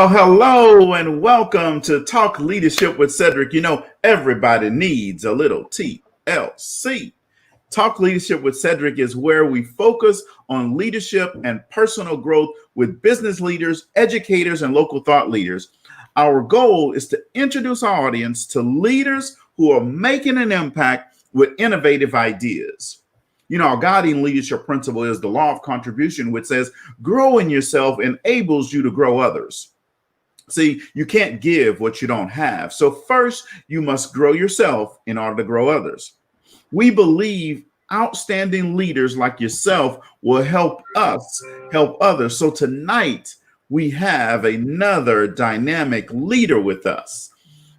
Well, hello and welcome to Talk Leadership with Cedrick. You know, everybody needs a little TLC. Talk Leadership with Cedrick is where we focus on leadership and personal growth with business leaders, educators, and local thought leaders. Our goal is to introduce our audience to leaders who are making an impact with innovative ideas. You know, our guiding leadership principle is the law of contribution, which says growing yourself enables you to grow others. See, you can't give what you don't have. So first, you must grow yourself in order to grow others. We believe outstanding leaders like yourself will help us help others. So tonight, we have another dynamic leader with us.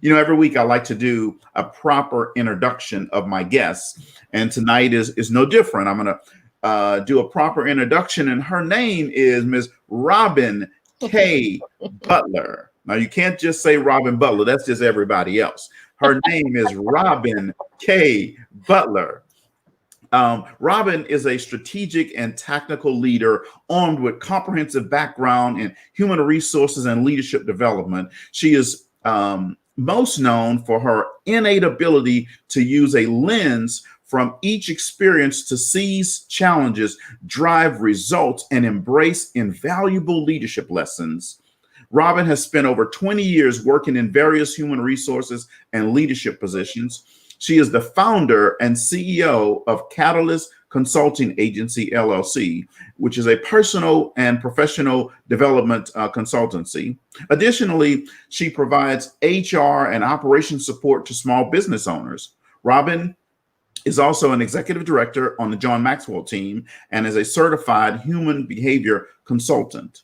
You know, every week I like to do a proper introduction of my guests, and tonight is no different. I'm going to do a proper introduction, and her name is Ms. Robin K. Butler. Now, you can't just say Robin Butler. That's just everybody else. Her name is Robin K. Butler. Robin is a strategic and tactical leader armed with comprehensive background in human resources and leadership development. She is most known for her innate ability to use a lens from each experience to seize challenges, drive results, and embrace invaluable leadership lessons. Robin has spent over 20 years working in various human resources and leadership positions. She is the founder and CEO of Catalyst Consulting Agency, LLC, which is a personal and professional development consultancy. Additionally, she provides HR and operations support to small business owners. Robin is also an executive director on the John Maxwell team and is a certified human behavior consultant.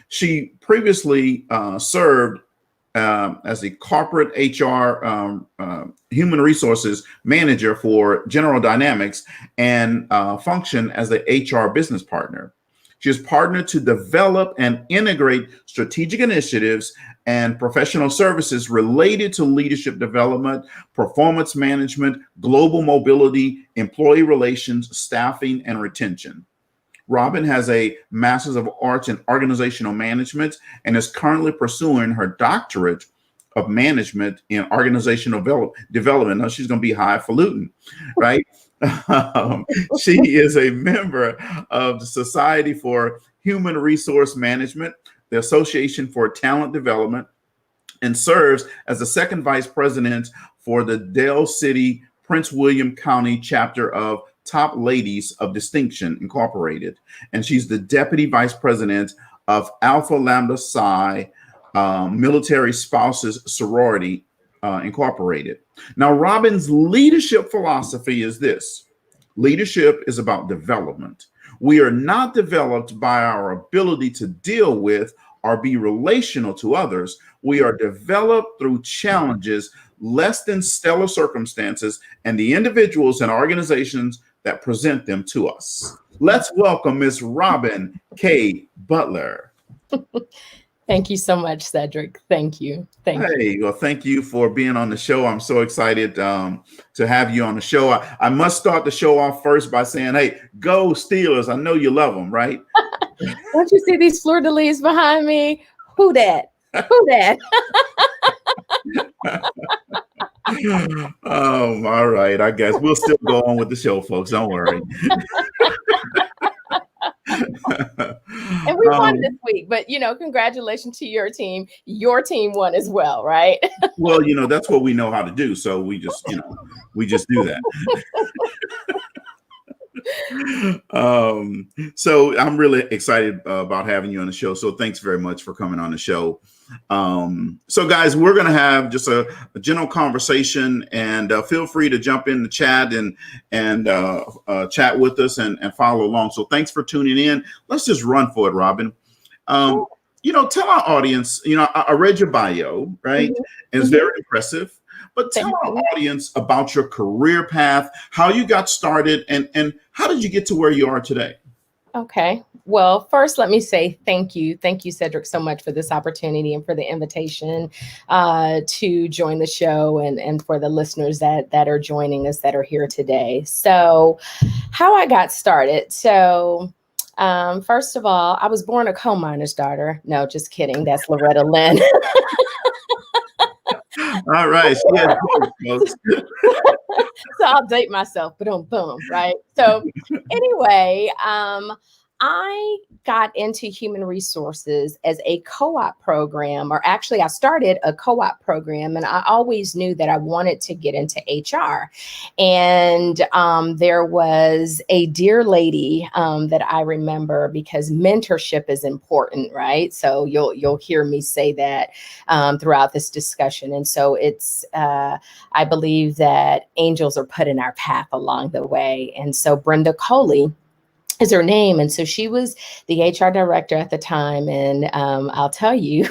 She previously served as the corporate HR human resources manager for General Dynamics and function as the HR business partner. She is partnered to develop and integrate strategic initiatives and professional services related to leadership development, performance management, global mobility, employee relations, staffing, and retention. Robin has a Master's of Arts in Organizational Management and is currently pursuing her doctorate of management in organizational development. Now she's going to be highfalutin, right? She is a member of the Society for Human Resource Management, the Association for Talent Development, and serves as the second vice president for the Dale City, Prince William County chapter of Top Ladies of Distinction Incorporated. And she's the deputy vice president of Alpha Lambda Psi Military Spouses Sorority Incorporated. Now, Robin's leadership philosophy is this: leadership is about development. We are not developed by our ability to deal with or be relational to others. We are developed through challenges, less than stellar circumstances, and the individuals and organizations that present them to us. Let's welcome Miss Robin K. Butler. Thank you so much, Cedrick. Thank you. Well, thank you for being on the show. I'm so excited to have you on the show. I must start the show off first by saying, hey, go Steelers. I know you love them, right? Don't you see these fleur-de-lis behind me? Who that? Who that? Oh, all right. I guess we'll still go on with the show, folks. Don't worry. And we won this week, but congratulations to your team. Your team won as well, right? Well, that's what we know how to do. So we just do that. So I'm really excited about having you on the show. So thanks very much for coming on the show. So guys, we're going to have just a general conversation, and feel free to jump in the chat and chat with us and follow along. So thanks for tuning in. Let's just run for it, Robin. Tell our audience, I read your bio, right? Mm-hmm. And it's very impressive. But tell our audience about your career path, how you got started, and how did you get to where you are today? Okay. Well, first, let me say thank you. Thank you, Cedrick, so much for this opportunity and for the invitation to join the show, and for the listeners that are joining us that are here today. So how I got started. So First of all, I was born a coal miner's daughter. No, just kidding. That's Loretta Lynn. All right, she has both, folks. So I'll date myself, boom, boom, right? So anyway, I got into human resources as a co-op program, or actually I started a co-op program, and I always knew that I wanted to get into HR. And there was a dear lady that I remember, because mentorship is important, right? So you'll hear me say that throughout this discussion. And so it's I believe that angels are put in our path along the way. And so Brenda Coley is her name. And so she was the HR director at the time. And I'll tell you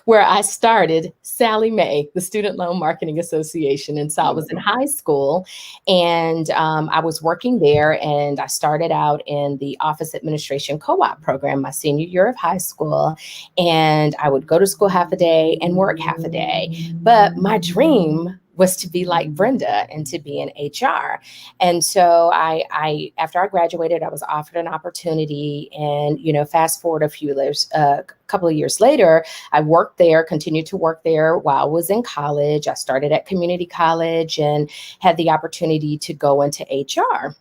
where I started, Sally Mae, the Student Loan Marketing Association. And so I was in high school, and I was working there, and I started out in the office administration co-op program my senior year of high school. And I would go to school half a day and work half a day. But my dream was to be like Brenda and to be in HR. And so I after I graduated, I was offered an opportunity, and fast forward a few years, a couple of years later, I worked there, continued to work there while I was in college. I started at community college and had the opportunity to go into HR.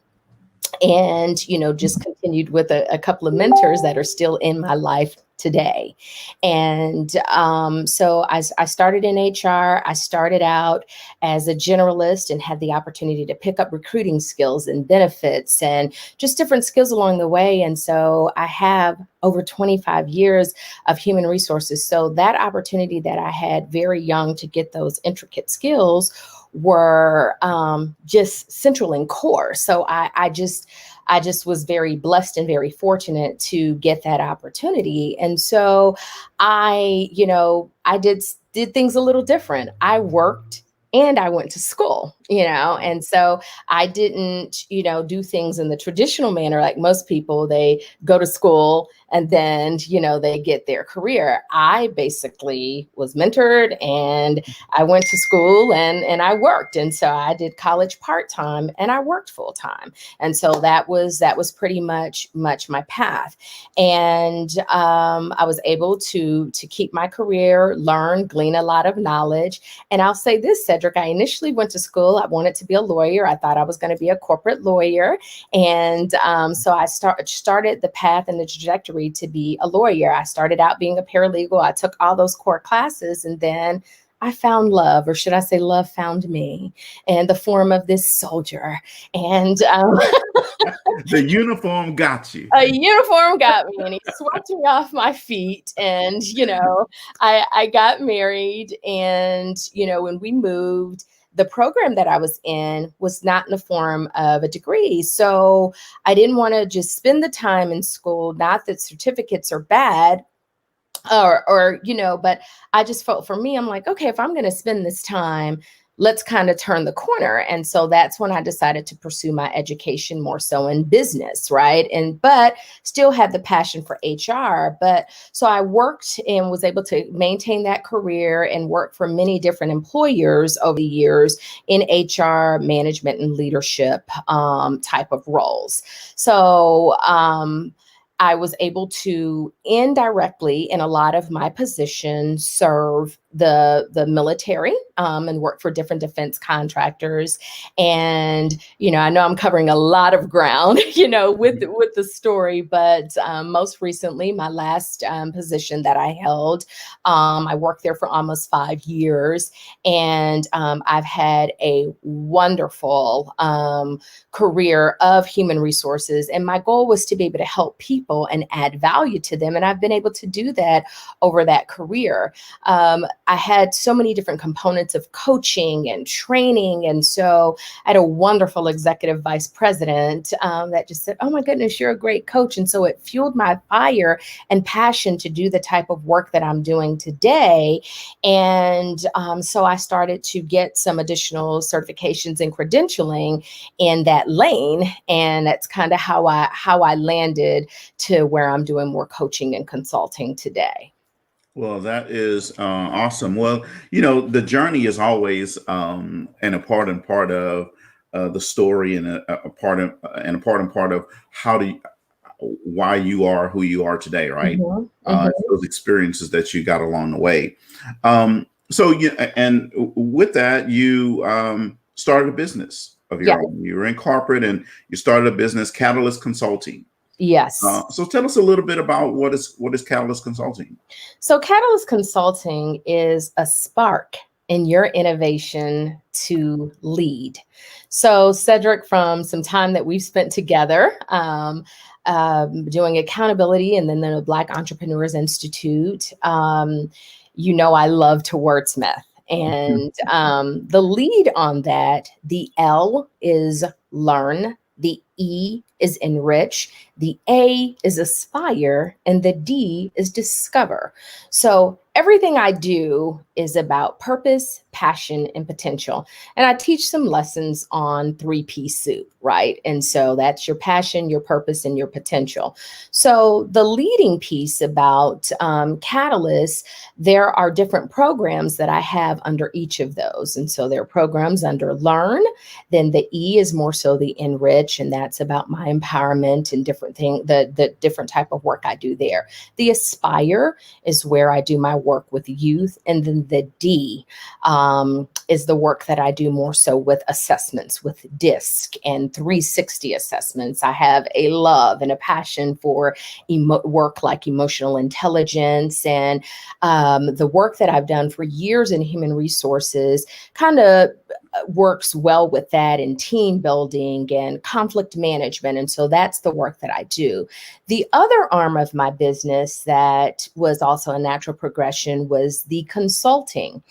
And just continued with a couple of mentors that are still in my life today. And so I started in HR. I started out as a generalist and had the opportunity to pick up recruiting skills and benefits and just different skills along the way. And so I have over 25 years of human resources. So that opportunity that I had very young to get those intricate skills were just central and core. So I just was very blessed and very fortunate to get that opportunity. And so I did things a little different. I worked and I went to school, and so I didn't, do things in the traditional manner like most people. They go to school and then, they get their career. I basically was mentored, and I went to school and I worked. And so I did college part-time and I worked full-time. And so that was pretty much my path. And I was able to keep my career, learn, glean a lot of knowledge. And I'll say this, Cedrick, I initially went to school. I wanted to be a lawyer. I thought I was going to be a corporate lawyer. And so I started the path and the trajectory to be a lawyer. I started out being a paralegal. I took all those core classes, and then I found love, or should I say love found me, in the form of this soldier. And the uniform got you. A uniform got me, and he swept me off my feet. And, I got married, and, when we moved, the program that I was in was not in the form of a degree. So I didn't want to just spend the time in school, not that certificates are bad, but I just felt, for me, I'm like, okay, if I'm going to spend this time, let's kind of turn the corner. And so that's when I decided to pursue my education more so in business, right? But still had the passion for HR. But so I worked and was able to maintain that career and work for many different employers over the years in HR, management, and leadership type of roles. So I was able to indirectly, in a lot of my positions, serve the military and work for different defense contractors. And, I know I'm covering a lot of ground, with the story, but most recently, my last position that I held, I worked there for almost 5 years, and I've had a wonderful career of human resources. And my goal was to be able to help people and add value to them. And I've been able to do that over that career. I had so many different components of coaching and training. And so I had a wonderful executive vice president that just said, "Oh my goodness, you're a great coach." And so it fueled my fire and passion to do the type of work that I'm doing today. And so I started to get some additional certifications and credentialing in that lane. And that's kind of how I landed to where I'm doing more coaching and consulting today. Well, that is awesome. Well, the journey is always an important part of the story, and a important part of why you are who you are today, right? Mhm, It's mhm. those experiences that you got along the way. So you, and with that, you started a business of Yeah. your own. You were in corporate and you started a business, Catalyst Consulting. Yes. So tell us a little bit about what is Catalyst Consulting. So Catalyst Consulting is a spark in your innovation to lead. So Cedrick, from some time that we've spent together, doing accountability and then the Black Entrepreneurs Institute, I love to wordsmith. And the lead on that, the L is learn, the E is enrich, the A is aspire, and the D is discover. So everything I do is about purpose, passion, and potential. And I teach some lessons on 3P soup, right? And so that's your passion, your purpose, and your potential. So the leading piece about Catalyst, there are different programs that I have under each of those. And so there are programs under Learn. Then the E is more so the enrich, and that's about my empowerment and different thing, the different type of work I do there. The aspire is where I do my work with youth, and then the D is the work that I do more so with assessments, with DISC and 360 assessments. I have a love and a passion for work like emotional intelligence, and the work that I've done for years in human resources kind of works well with that, in team building and conflict management. And so that's the work that I do. The other arm of my business that was also a natural progression was the consulting.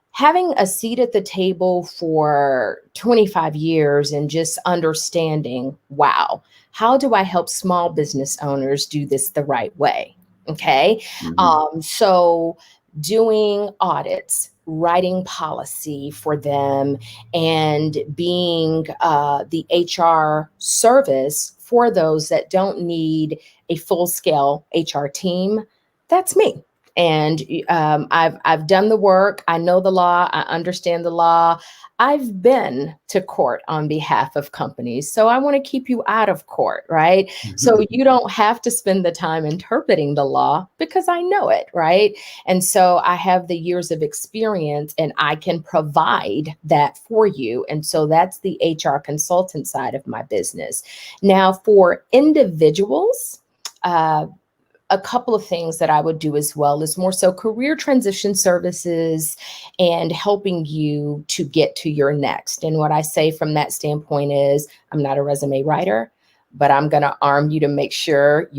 Having a seat at the table for 25 years and just understanding, wow, how do I help small business owners do this the right way? Okay. Mhm. So doing audits, writing policy for them, and being the HR service for those that don't need a full scale HR team, that's me. And I've done the work. I know the law. I understand the law. I've been to court on behalf of companies. So I want to keep you out of court, right? So you don't have to spend the time interpreting the law because I know it, right? And so I have the years of experience and I can provide that for you. And so that's the HR consultant side of my business. Now, for individuals, a couple of things that I would do as well is more so career transition services and helping you to get to your next. And what I say from that standpoint is I'm not a resume writer, but I'm going to arm you to make sure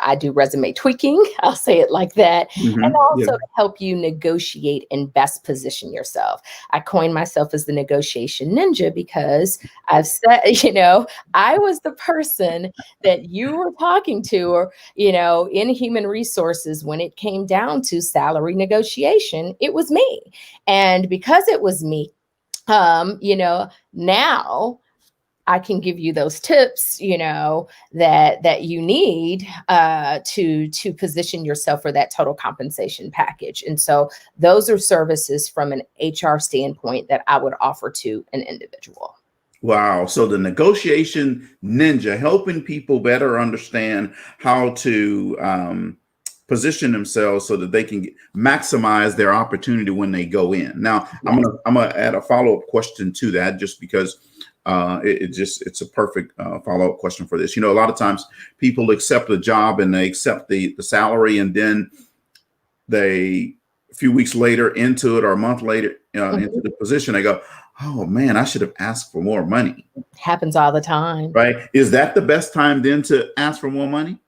I do resume tweaking. I'll say it like that. And Yeah. also to help you negotiate and best position yourself. I coined myself as the negotiation ninja because I've said, I was the person that you were talking to, or, in human resources, when it came down to salary negotiation, it was me. And because it was me, now I can give you those tips, that you need to position yourself for that total compensation package. And so those are services from an HR standpoint that I would offer to an individual. Wow. So the negotiation ninja, helping people better understand how to position themselves so that they can maximize their opportunity when they go in. Now, Yes. I'm gonna add a follow-up question to that, just because it's a perfect follow-up question for this. A lot of times people accept a job and they accept the salary, and then they, a few weeks later into it, or a month later into the position, they go, oh man, I should have asked for more money. Happens all the time. Right? Is that the best time then to ask for more money?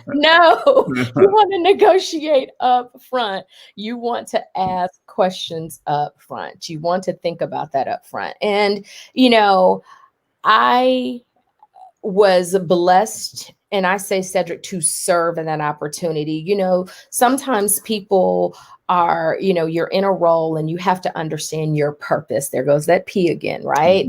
No, you want to negotiate up front. You want to ask questions up front. You want to think about that up front. And, I was blessed, and I say, Cedrick, to serve in that opportunity. Sometimes people are, you're in a role and you have to understand your purpose. There goes that P again, right?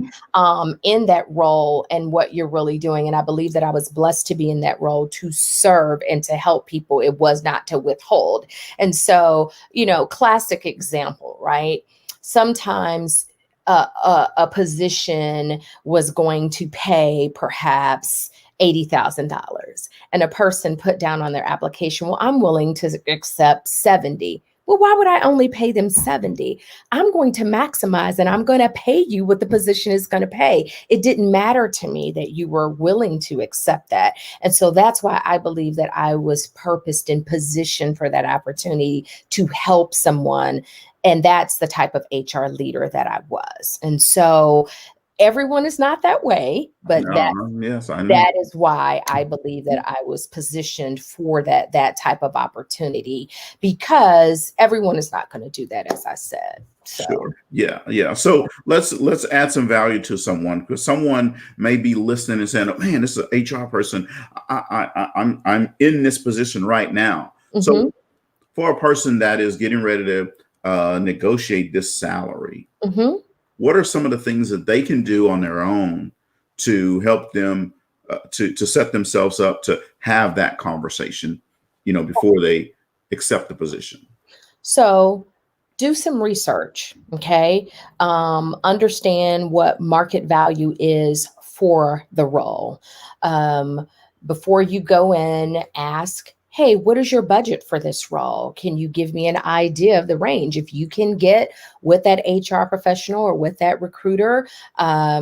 In that role and what you're really doing. And I believe that I was blessed to be in that role to serve and to help people. It was not to withhold. And so, classic example, right? Sometimes a position was going to pay perhaps $80,000, and a person put down on their application, well, I'm willing to accept 70. Well, why would I only pay them 70? I'm going to maximize and I'm going to pay you what the position is going to pay. It didn't matter to me that you were willing to accept that. And so that's why I believe that I was purposed and positioned for that opportunity to help someone. And that's the type of HR leader that I was. And so everyone is not that way, but Yes, I know. that is why I believe that I was positioned for that type of opportunity, because everyone is not going to do that, as I said. So. Sure. Yeah. So let's add some value to someone, because someone may be listening and saying, "Oh man, this is an HR person. I'm in this position right now." Mm-hmm. So for a person that is getting ready to negotiate this salary, mm-hmm. what are some of the things that they can do on their own to help them to set themselves up to have that conversation, before they accept the position? So do some research, okay? Understand what market value is for the role. Before you go in, ask, hey, what is your budget for this role? Can you give me an idea of the range? If you can get with that HR professional or with that recruiter,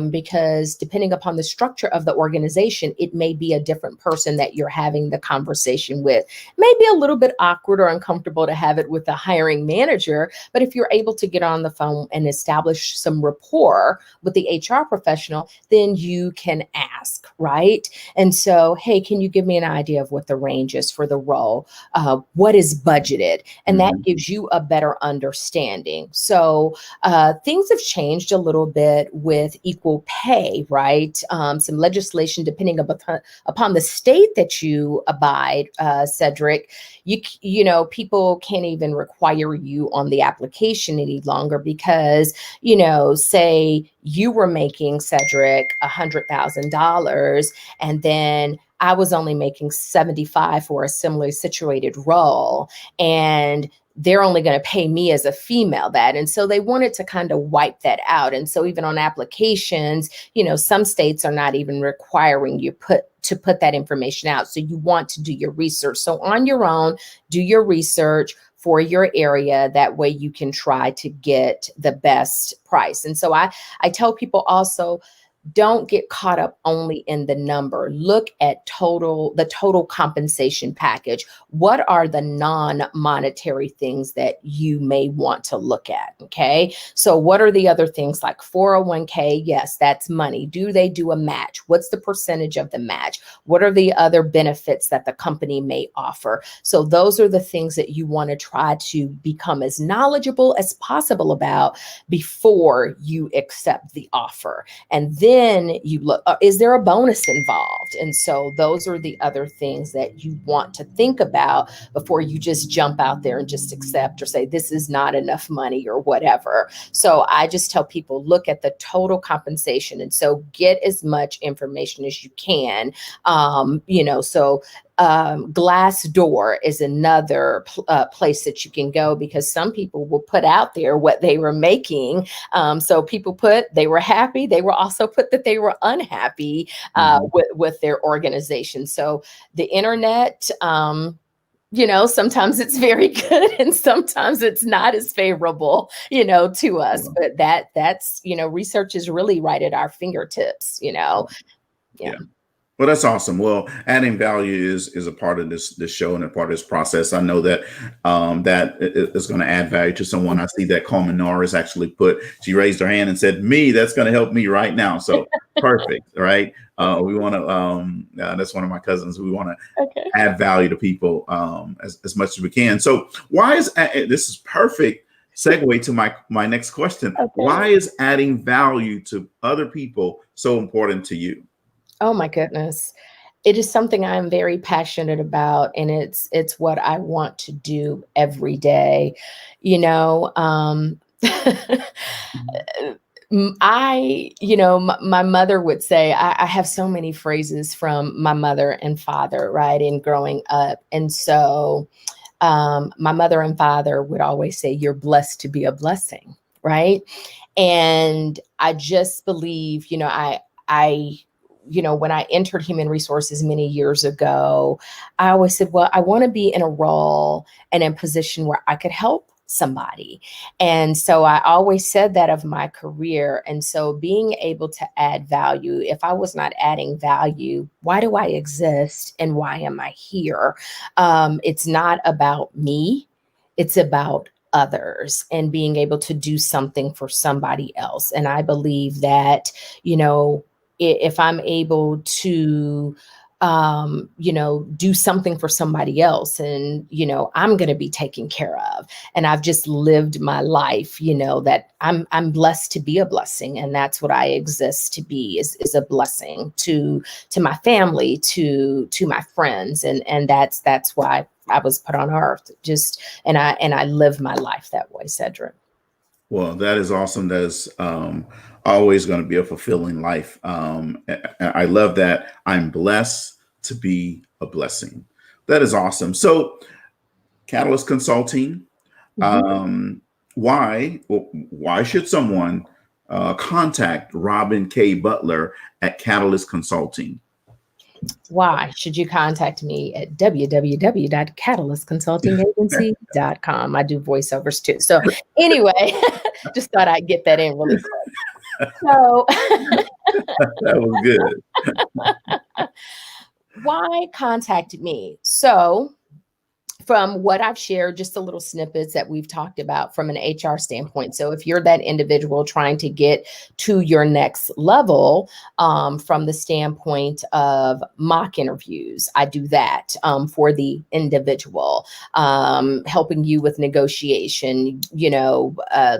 because depending upon the structure of the organization, it may be a different person that you're having the conversation with. It may be a little bit awkward or uncomfortable to have it with the hiring manager, but if you're able to get on the phone and establish some rapport with the HR professional, then you can ask, right? And so, hey, can you give me an idea of what the range is for the role? What is budgeted? And that gives you a better understanding. So things have changed a little bit with equal pay, right? Some legislation, depending upon the state that you abide, Cedrick, you know, people can't even require you on the application any longer because, you know, say you were making, Cedrick, $100,000, and then I was only making 75 for a similarly situated role, and they're only going to pay me as a female that. And so they wanted to kind of wipe that out. And so even on applications, you know, some states are not even requiring you to put that information out. So you want to do your research. So on your own, do your research for your area. That way you can try to get the best price. And so I tell people also, don't get caught up only in the number. Look at the total compensation package. What are the non-monetary things that you may want to look at? Okay. So what are the other things like 401k? Yes, that's money. Do they do a match? What's the percentage of the match? What are the other benefits that the company may offer? So those are the things that you want to try to become as knowledgeable as possible about before you accept the offer. And then you look, is there a bonus involved? And so those are the other things that you want to think about before you just jump out there and just accept or say, this is not enough money or whatever. So I just tell people, look at the total compensation. And so get as much information as you can, you know, so Glassdoor is another place that you can go, because some people will put out there what they were making. So people put they were happy. They will also put that they were unhappy with their organization. So the internet, you know, sometimes it's very good and sometimes it's not as favorable, you know, to us. But that's, you know, research is really right at our fingertips, you know. Yeah. Well, that's awesome. Well, adding value is a part of this show and a part of this process. I know that that is going to add value to someone. I see that Carmen Norris actually she raised her hand and said, "Me, that's going to help me right now." So perfect, right? We want to. That's one of my cousins. We want to add value to people as much as we can. So why is this is perfect segue to my next question? Okay. Why is adding value to other people so important to you? Oh my goodness. It is something I'm very passionate about, and it's what I want to do every day. You know, my mother would say, I have so many phrases from my mother and father, right, in growing up. And so my mother and father would always say, you're blessed to be a blessing. right? And I just believe, when I entered human resources many years ago, I always said, well, I want to be in a role and in a position where I could help somebody. And so I always said that of my career. And so being able to add value, if I was not adding value, why do I exist and why am I here? It's not about me. It's about others and being able to do something for somebody else. And I believe that, if I'm able to, do something for somebody else, and, I'm going to be taken care of. And I've just lived my life, that I'm blessed to be a blessing. And that's what I exist to be, is a blessing to my family, to my friends. And that's why I was put on earth, and I live my life that way, Cedrick. Well, that is awesome. That is always going to be a fulfilling life. I love that. I'm blessed to be a blessing. That is awesome. So, Catalyst Consulting. Why should someone contact Robin K. Butler at Catalyst Consulting? Why should you contact me at www.catalystconsultingagency.com? I do voiceovers too. So anyway, just thought I'd get that in really quick. So that was good. Why contact me? So from what I've shared, just a little snippets that we've talked about from an HR standpoint. So if you're that individual trying to get to your next level, from the standpoint of mock interviews, I do that for the individual, helping you with negotiation,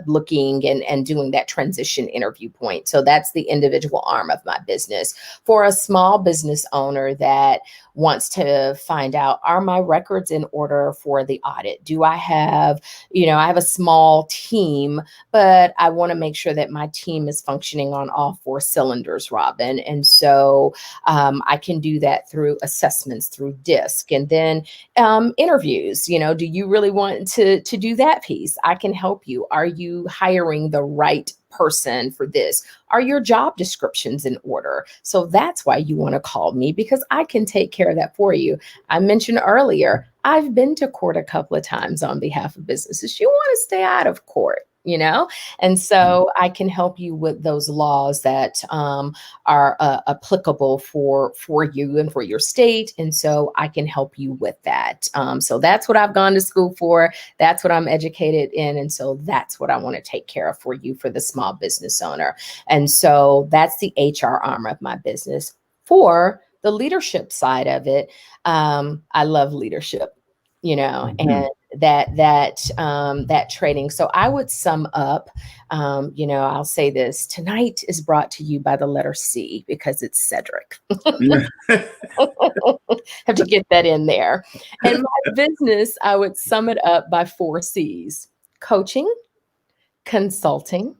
looking and doing that transition interview point. So that's the individual arm of my business. For a small business owner that wants to find out, are my records in order for the audit? Do I have, I have a small team, but I want to make sure that my team is functioning on all four cylinders, Robin. And so I can do that through assessments, through DISC, and then interviews. Do you really want to do that piece? I can help you. Are you hiring the right person for this? Are your job descriptions in order? So that's why you want to call me, because I can take care of that for you. I mentioned earlier, I've been to court a couple of times on behalf of businesses. You want to stay out of court, and so I can help you with those laws that are applicable for you and for your state. And so I can help you with that. So that's what I've gone to school for. That's what I'm educated in. And so that's what I want to take care of for you, for the small business owner. And so that's the HR arm of my business. For the leadership side of it, I love leadership, and that training. So I would sum up, I'll say this: tonight is brought to you by the letter C, because it's Cedrick. Have to get that in there. And my business, I would sum it up by 4 C's: coaching, consulting,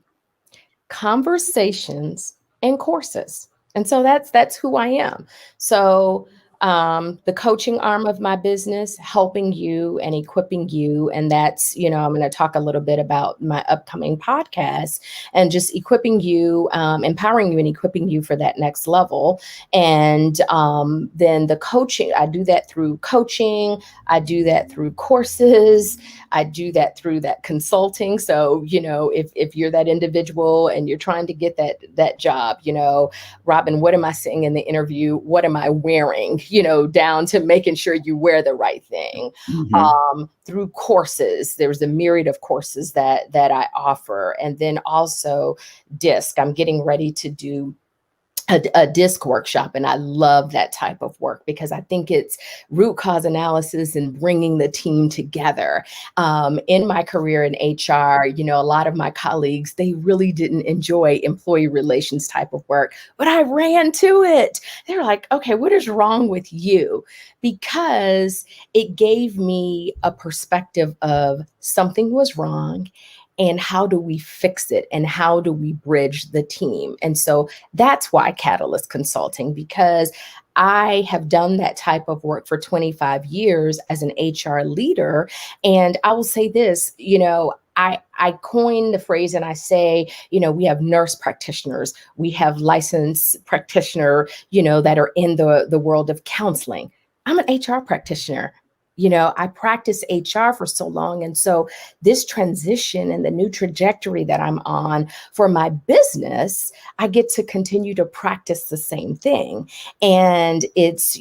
conversations, and courses. And so that's who I am. So the coaching arm of my business, helping you and equipping you. And that's, I'm going to talk a little bit about my upcoming podcast, and just equipping you, empowering you and equipping you for that next level. And then the coaching, I do that through coaching. I do that through courses. I do that through that consulting. So, if you're that individual and you're trying to get that job, Robin, what am I saying in the interview? What am I wearing? Down to making sure you wear the right thing. Through courses, there's a myriad of courses that I offer. And then also DISC. I'm getting ready to do a DISC workshop. And I love that type of work, because I think it's root cause analysis and bringing the team together. In my career in HR, a lot of my colleagues, they really didn't enjoy employee relations type of work, but I ran to it. They're like, okay, what is wrong with you? Because it gave me a perspective of something was wrong, and how do we fix it, and how do we bridge the team? And so that's why Catalyst Consulting, because I have done that type of work for 25 years as an HR leader. And I will say this, I coin the phrase and I say, we have nurse practitioners, we have licensed practitioner, that are in the world of counseling. I'm an HR practitioner. I practiced HR for so long. And so this transition and the new trajectory that I'm on for my business, I get to continue to practice the same thing. And it's,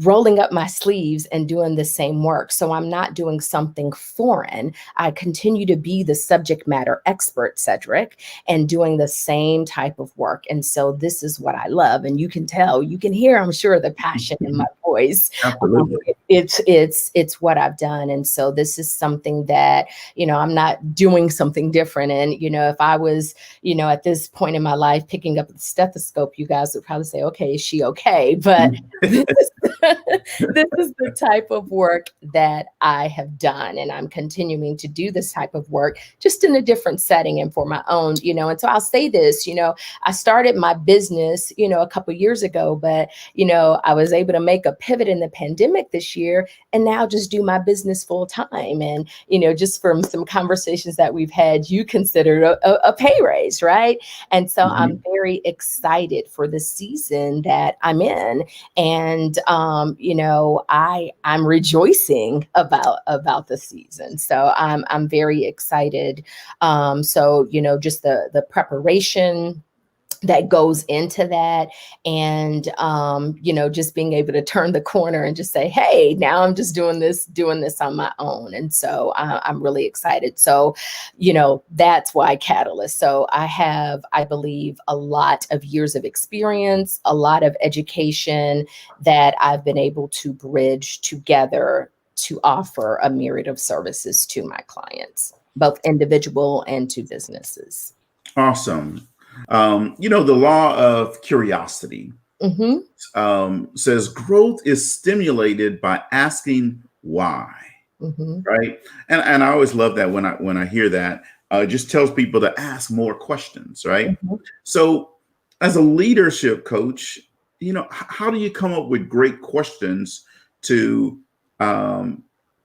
rolling up my sleeves and doing the same work. So I'm not doing something foreign. I continue to be the subject matter expert, Cedrick, and doing the same type of work. And so this is what I love. And you can hear, I'm sure, the passion in my voice. Absolutely. It's what I've done. And so this is something that, I'm not doing something different. And, if I was, at this point in my life picking up the stethoscope, you guys would probably say, okay, is she okay? But this is the type of work that I have done. And I'm continuing to do this type of work just in a different setting and for my own, and so I'll say this, I started my business, a couple of years ago, but, I was able to make a pivot in the pandemic this year and now just do my business full time. And, just from some conversations that we've had, you considered a pay raise, right? And so I'm very excited for the season that I'm in. And, I'm rejoicing about the season. So I'm very excited. So, just the preparation that goes into that, and just being able to turn the corner and just say, hey, now I'm just doing this on my own. And so I'm really excited. So that's why Catalyst. So I have, I believe, a lot of years of experience, a lot of education that I've been able to bridge together to offer a myriad of services to my clients, both individual and to businesses. Awesome. The law of curiosity says growth is stimulated by asking why, right? And I always love that when I hear that. It just tells people to ask more questions, right? So as a leadership coach, how do you come up with great questions to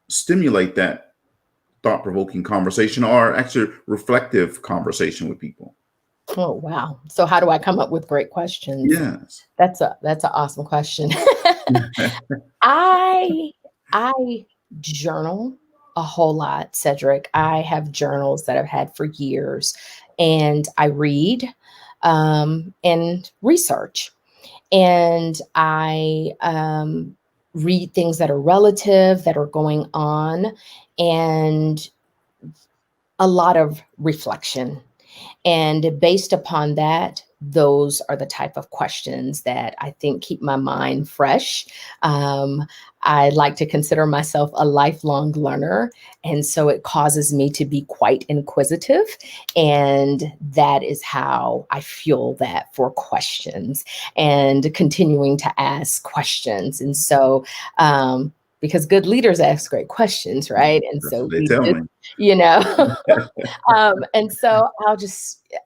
stimulate that thought-provoking conversation, or actually reflective conversation with people? Oh, wow. So how do I come up with great questions? Yes. That's an awesome question. I journal a whole lot, Cedrick. I have journals that I've had for years, and I read and research. And I read things that are relative, that are going on, and a lot of reflection. And based upon that, those are the type of questions that I think keep my mind fresh. I like to consider myself a lifelong learner. And so it causes me to be quite inquisitive. And that is how I fuel that for questions and continuing to ask questions. And so, because good leaders ask great questions, right? And so they tell me. And so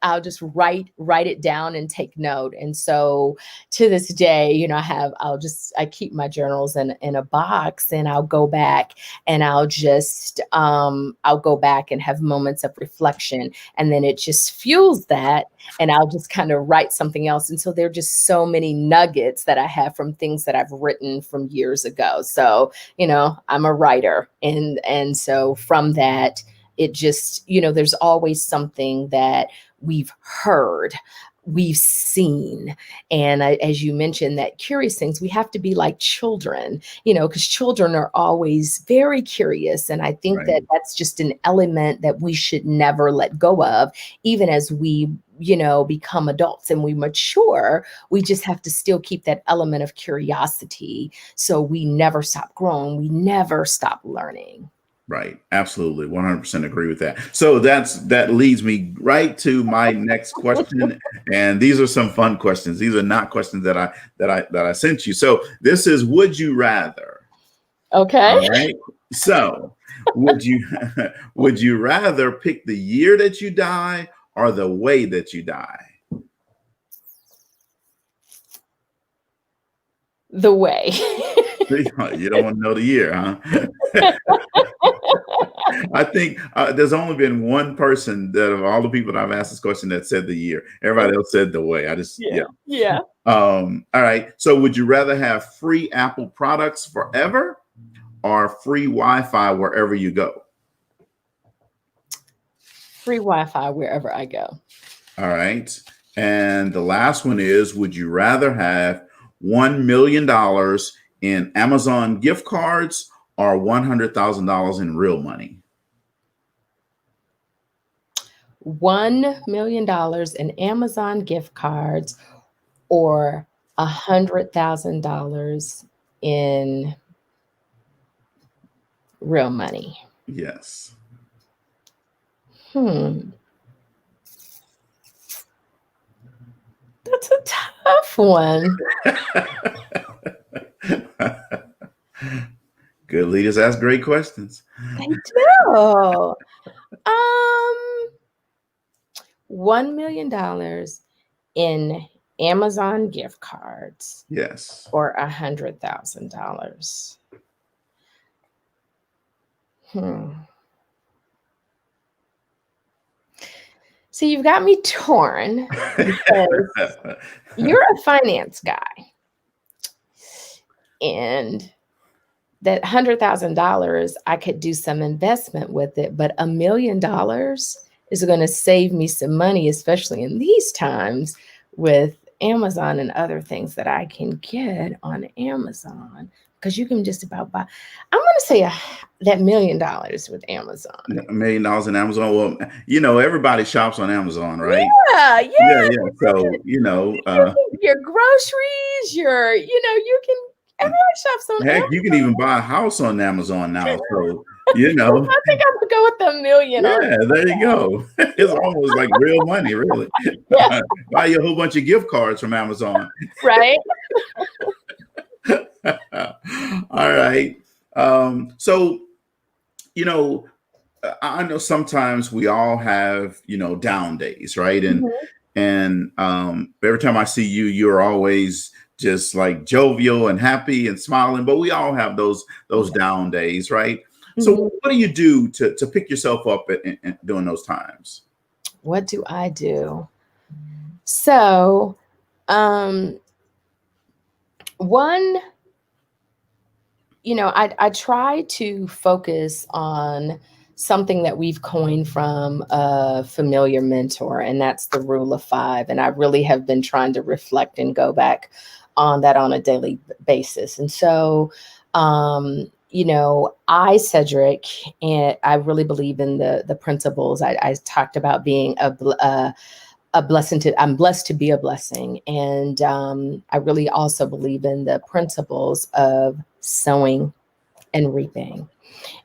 I'll just write it down and take note. And so to this day, I keep my journals in a box, and I'll go back and I'll go back and have moments of reflection, and then it just fuels that, and I'll just kind of write something else. And so there are just so many nuggets that I have from things that I've written from years ago. So, I'm a writer, and so from that, it just, there's always something that we've heard, we've seen. And as you mentioned, that curious things, we have to be like children, because children are always very curious. And I think that that's just an element that we should never let go of, even as we become adults and we mature. We just have to still keep that element of curiosity, so we never stop growing, we never stop learning. Right. Absolutely. 100% agree with that. So that leads me right to my next question. And these are some fun questions. These are not questions that I sent you. So this is, would you rather? Okay. All right. So would you rather pick the year that you die or the way that you die? The way. You don't want to know the year, huh? I think there's only been one person that of all the people that I've asked this question that said the year. Everybody else said the way. I just, Yeah. yeah. Yeah. All right. So would you rather have free Apple products forever or free Wi-Fi wherever you go? Free Wi-Fi wherever I go. All right. And the last one is, would you rather have $1 million in Amazon gift cards or $100,000 in real money? $1 million in Amazon gift cards or $100,000 in real money. Yes. That's a tough one. Good leaders ask great questions. They do. $1 million in Amazon gift cards Yes. or $100,000. So you've got me torn because you're a finance guy, and that $100,000, I could do some investment with it, but $1 million is going to save me some money, especially in these times with Amazon and other things that I can get on Amazon, because you can just about buy. I'm going to say that $1 million with Amazon. $1 million in Amazon. Well, everybody shops on Amazon, right? Yeah. Yeah. So, your groceries, you can. Everyone shops on heck, Amazon. you can even buy a house on Amazon now. So, I think I'm gonna go with $1 million. Yeah, there you go. It's almost like real money, really. Yeah. Buy you a whole bunch of gift cards from Amazon. Right. All right. So, I know sometimes we all have, down days, right? And every time I see you, you're always just like jovial and happy and smiling, but we all have those down days, right? So what do you do to pick yourself up during those times? What do I do? So, one, I try to focus on something that we've coined from a familiar mentor, and that's the rule of 5. And I really have been trying to reflect and go back on that on a daily basis. And so, Cedrick, and I really believe in the principles. I talked about being a blessing I'm blessed to be a blessing. And I really also believe in the principles of sowing and reaping.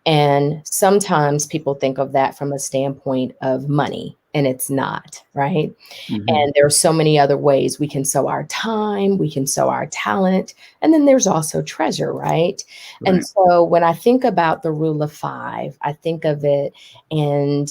And sometimes people think of that from a standpoint of money, and it's not, right? And there are so many other ways we can sow our time, we can sow our talent, and then there's also treasure, right? And so when I think about the rule of 5, I think of it, and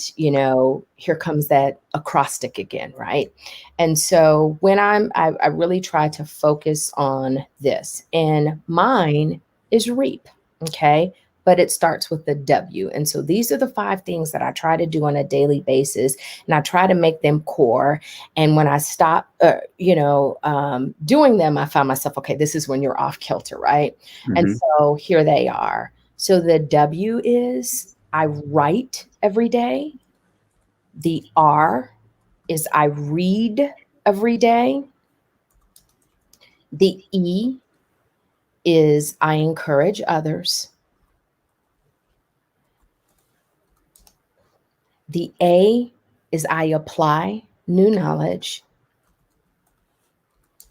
here comes that acrostic again, right? And so when I really try to focus on this, and mine is reap, okay? But it starts with the W. And so these are the 5 things that I try to do on a daily basis, and I try to make them core. And when I stop, doing them, I find myself, okay, this is when you're off kilter, right? And so here they are. So the W is I write every day. The R is I read every day. The E is I encourage others. The A is I apply new knowledge.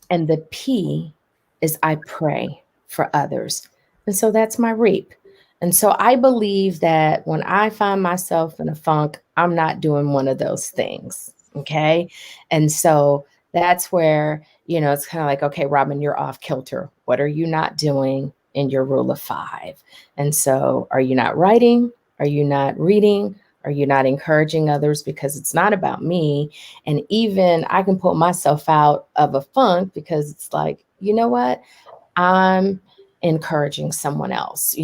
And the P is I pray for others. And so that's my reap. And so I believe that when I find myself in a funk, I'm not doing one of those things. Okay. And so that's where, it's kind of like, okay, Robin, you're off kilter. What are you not doing in your rule of 5? And so are you not writing? Are you not reading? Are you not encouraging others? Because it's not about me. And even I can pull myself out of a funk because it's like, you know what? I'm encouraging someone else,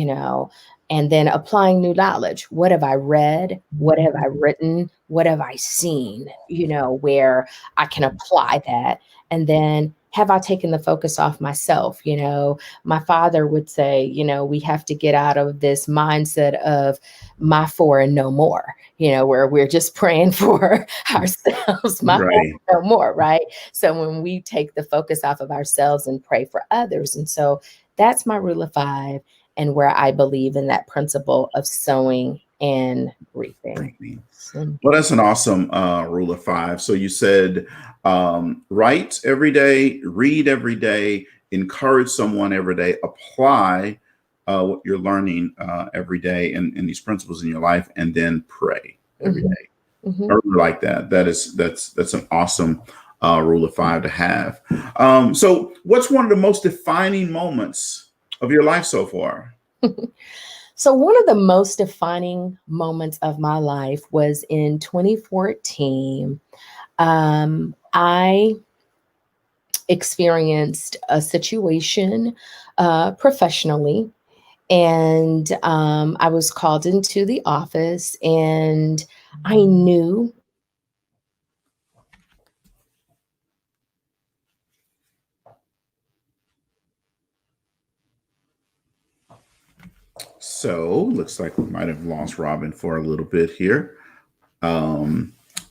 and then applying new knowledge. What have I read? What have I written? What have I seen, where I can apply that? And then have I taken the focus off myself? My father would say, we have to get out of this mindset of my four and no more, where we're just praying for ourselves, my four Right. and no more, right? So when we take the focus off of ourselves and pray for others. And so that's my rule of five, and where I believe in that principle of sowing and reaping. Well, that's an awesome rule of five. So you said write every day, read every day, encourage someone every day, apply what you're learning every day and these principles in your life, and then pray every day. I really like that. That's an awesome rule of five to have. So what's one of the most defining moments of your life so far? So one of the most defining moments of my life was in 2014. I experienced a situation professionally, and I was called into the office, and I knew. So looks like we might have lost Robin for a little bit here.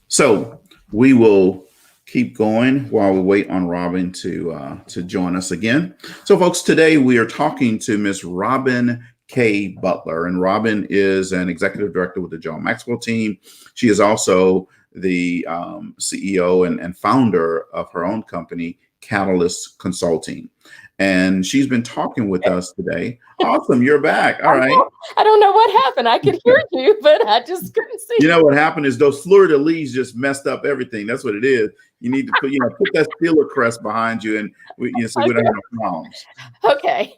So we will keep going while we wait on Robin to join us again. So, folks, today we are talking to Miss Robin K. Butler, and Robin is an executive director with the John Maxwell team. She is also the CEO and founder of her own company, Catalyst Consulting. And she's been talking with us today. Awesome, you're back. All right. I don't know what happened. I could hear you, but I just couldn't see. You know what happened is those fleur-de-lis just messed up everything. That's what it is. You need to put that Steeler crest behind you, and so we don't have no problems. Okay.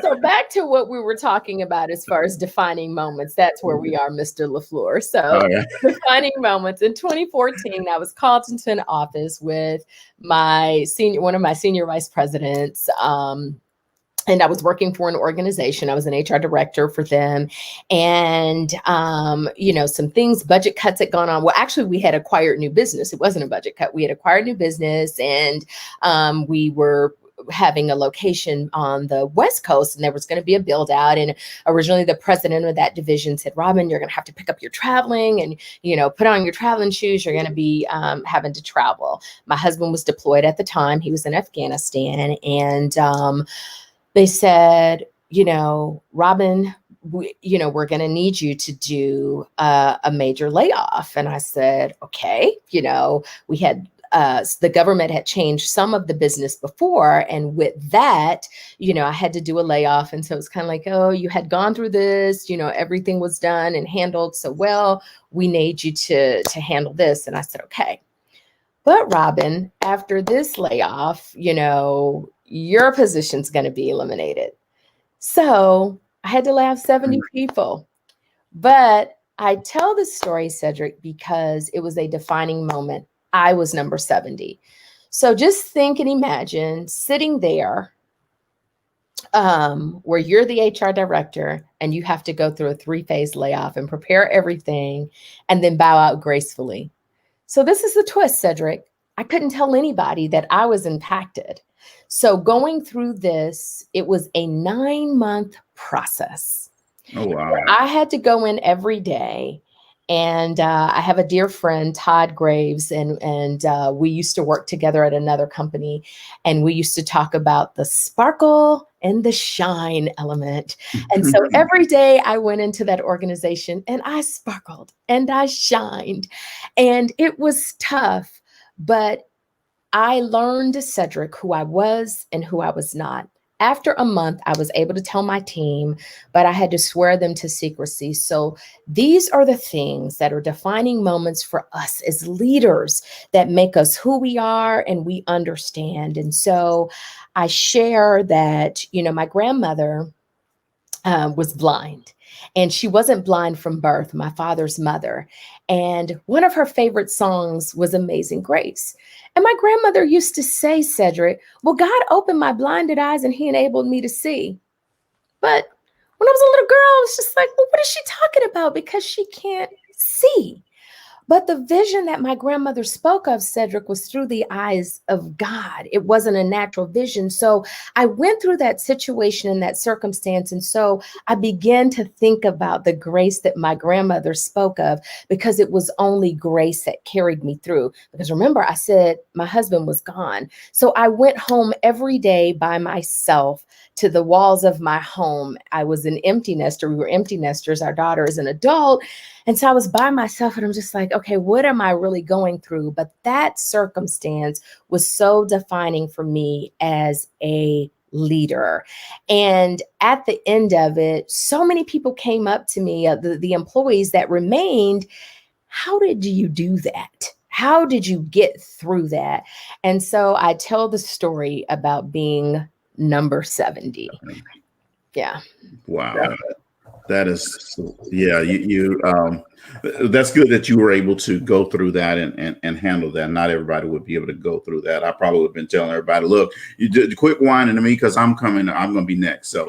So back to what we were talking about as far as defining moments. That's where we are, Mr. LaFleur. So defining moments. In 2014, I was called into an office with one of my senior vice presidents. And I was working for an organization. I was an HR director for them. And, some things, budget cuts had gone on. Well, actually, we had acquired new business. It wasn't a budget cut. We had acquired new business, and we were having a location on the West Coast, and there was going to be a build out. And originally the president of that division said, Robin, you're going to have to pick up your traveling and, put on your traveling shoes. You're going to be having to travel. My husband was deployed at the time. He was in Afghanistan. And they said, Robin, we're going to need you to do a major layoff. And I said, okay, we had the government had changed some of the business before. And with that, I had to do a layoff. And so it's kind of like, oh, you had gone through this, everything was done and handled so well. We need you to handle this. And I said, okay. But Robin, after this layoff, your position's going to be eliminated. So I had to lay off 70 people. But I tell this story, Cedrick, because it was a defining moment. I was number 70. So just think and imagine sitting there where you're the HR director and you have to go through a 3-phase layoff and prepare everything and then bow out gracefully. So this is the twist, Cedrick. I couldn't tell anybody that I was impacted. So going through this, it was a 9-month process. Oh, wow. I had to go in every day. And I have a dear friend, Todd Graves, and we used to work together at another company. And we used to talk about the sparkle and the shine element. And so every day I went into that organization and I sparkled and I shined. And it was tough, but I learned, Cedrick, who I was and who I was not. After a month, I was able to tell my team, but I had to swear them to secrecy. So these are the things that are defining moments for us as leaders that make us who we are and we understand. And so I share that, my grandmother was blind. And she wasn't blind from birth, my father's mother. And one of her favorite songs was Amazing Grace. And my grandmother used to say, Cedrick, well, God opened my blinded eyes and he enabled me to see. But when I was a little girl, I was just like, well, what is she talking about? Because she can't see. But the vision that my grandmother spoke of, Cedrick, was through the eyes of God. It wasn't a natural vision. So I went through that situation and that circumstance. And so I began to think about the grace that my grandmother spoke of, because it was only grace that carried me through. Because remember, I said my husband was gone. So I went home every day by myself to the walls of my home. I was an empty nester. We were empty nesters. Our daughter is an adult. And so I was by myself and I'm just like, okay, what am I really going through? But that circumstance was so defining for me as a leader. And at the end of it, so many people came up to me, the employees that remained. How did you do that? How did you get through that? And so I tell the story about being number 70. Yeah. Wow. That is, yeah, that's good that you were able to go through that and handle that. Not everybody would be able to go through that. I probably would have been telling everybody, look, you did quit whining to me because I'm coming, I'm going to be next. So,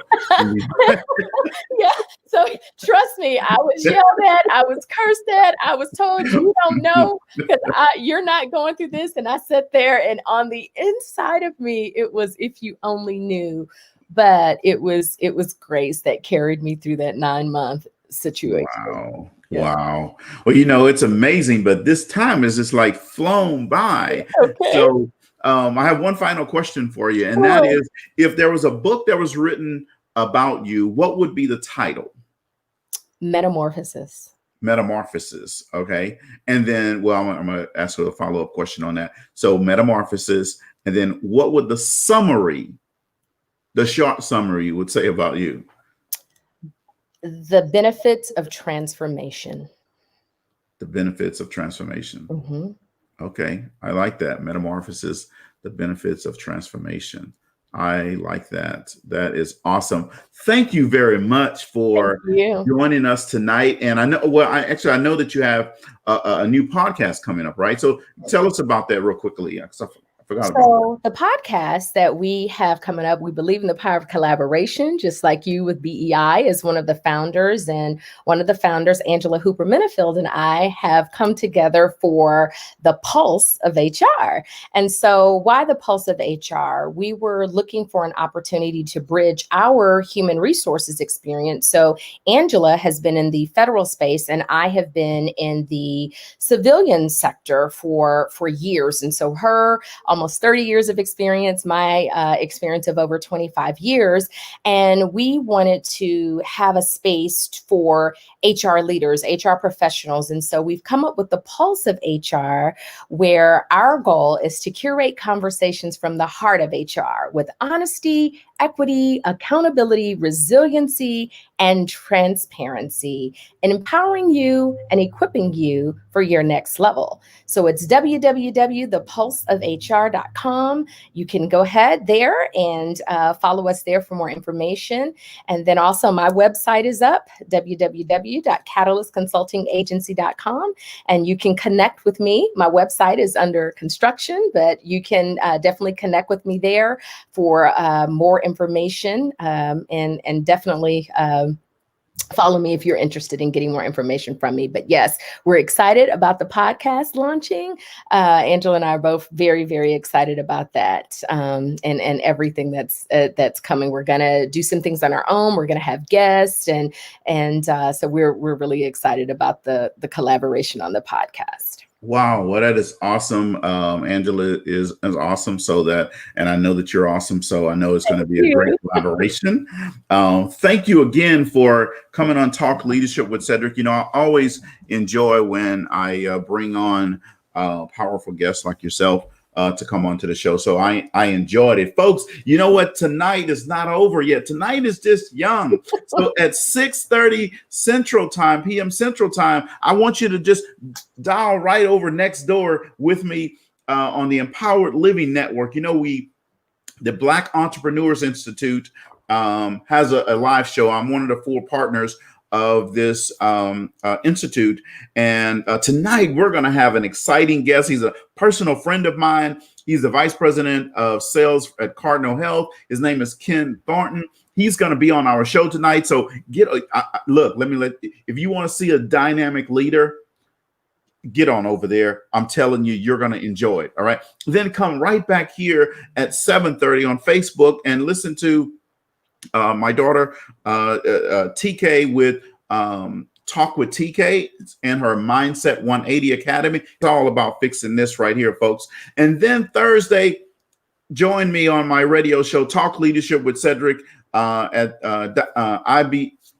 yeah. So trust me, I was yelled at, I was cursed at, I was told you don't know because you're not going through this. And I sat there and on the inside of me, it was, if you only knew. But it was grace that carried me through that 9-month situation. Wow. Yeah. Wow. Well, it's amazing, but this time is just like flown by. Okay. So I have one final question for you. And that is, if there was a book that was written about you, what would be the title? Metamorphosis. Metamorphosis. Okay. And then, well, I'm going to ask you a follow-up question on that. So Metamorphosis. And then what would the short summary would say about you? The benefits of transformation. The benefits of transformation. Mm-hmm. Okay. I like that. Metamorphosis, the benefits of transformation. I like that. That is awesome. Thank you very much for joining us tonight. And I know, I know that you have a new podcast coming up, right? So tell us about that real quickly. So the podcast that we have coming up, we believe in the power of collaboration, just like you with BEI as one of the founders. And one of the founders, Angela Hooper Minifield, and I have come together for the Pulse of HR. And so why the Pulse of HR? We were looking for an opportunity to bridge our human resources experience. So Angela has been in the federal space and I have been in the civilian sector for years. And so her almost 30 years of experience, my experience of over 25 years. And we wanted to have a space for HR leaders, HR professionals. And so we've come up with the Pulse of HR, where our goal is to curate conversations from the heart of HR with honesty, equity, accountability, resiliency, and transparency, and empowering you and equipping you for your next level. So it's www.thepulseofhr.com. You can go ahead there and follow us there for more information. And then also my website is up, www.catalystconsultingagency.com. And you can connect with me. My website is under construction, but you can definitely connect with me there for more information and definitely follow me if you're interested in getting more information from me. But yes, we're excited about the podcast launching. Angela and I are both very, very excited about that and everything that's coming. We're going to do some things on our own. We're going to have guests. And so we're really excited about the collaboration on the podcast. Wow. Well, that is awesome. Angela is awesome. And I know that you're awesome. So I know it's going to be a great collaboration. Thank you again for coming on Talk Leadership with Cedrick. I always enjoy when I bring on powerful guests like yourself to come onto the show. So I enjoyed it. Folks, you know what? Tonight is not over yet. Tonight is just young. So at 6:30 p.m. Central Time, I want you to just dial right over next door with me on the Empowered Living Network. The Black Entrepreneurs Institute has a live show. I'm one of the 4 partners of this institute. And tonight we're going to have an exciting guest. He's a personal friend of mine. He's the vice president of sales at Cardinal Health. His name is Ken Thornton. He's going to be on our show tonight. So look, if you want to see a dynamic leader, get on over there. I'm telling you, you're going to enjoy it. All right. Then come right back here at 7:30 on Facebook and listen to my daughter, TK, with Talk with TK and her Mindset 180 Academy. It's all about fixing this right here, folks. And then Thursday, join me on my radio show, Talk Leadership with Cedrick, at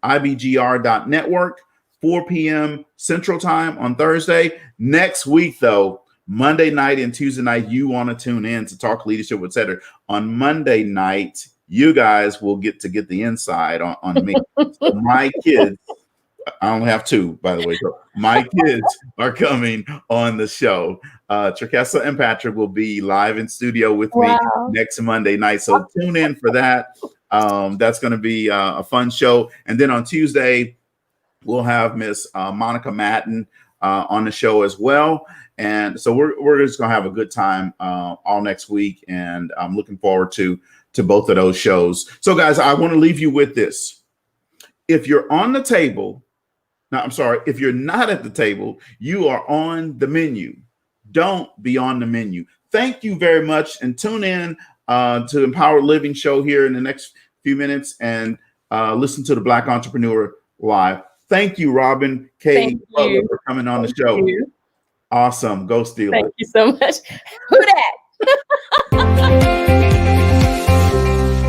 ibgr.network. 4 p.m. Central Time on Thursday. Next week, though, Monday night and Tuesday night, you want to tune in to Talk Leadership with Cedrick. On Monday night, you guys will get the inside on me. So my kids, I only have two, by the way. So my kids are coming on the show. Trekessa and Patrick will be live in studio with me next Monday night. So tune in for that. That's going to be a fun show. And then on Tuesday, we'll have Miss Monica Madden on the show as well. And so we're just going to have a good time all next week. And I'm looking forward to both of those shows. So, guys, I want to leave you with this. If you're on the table, if you're not at the table, you are on the menu. Don't be on the menu. Thank you very much. And tune in to the Empowered Living show here in the next few minutes and listen to the Black Entrepreneur Live. Thank you, Robin K. Butler, for coming on the show. Awesome. Go Steelers. Thank you so much. Who dat?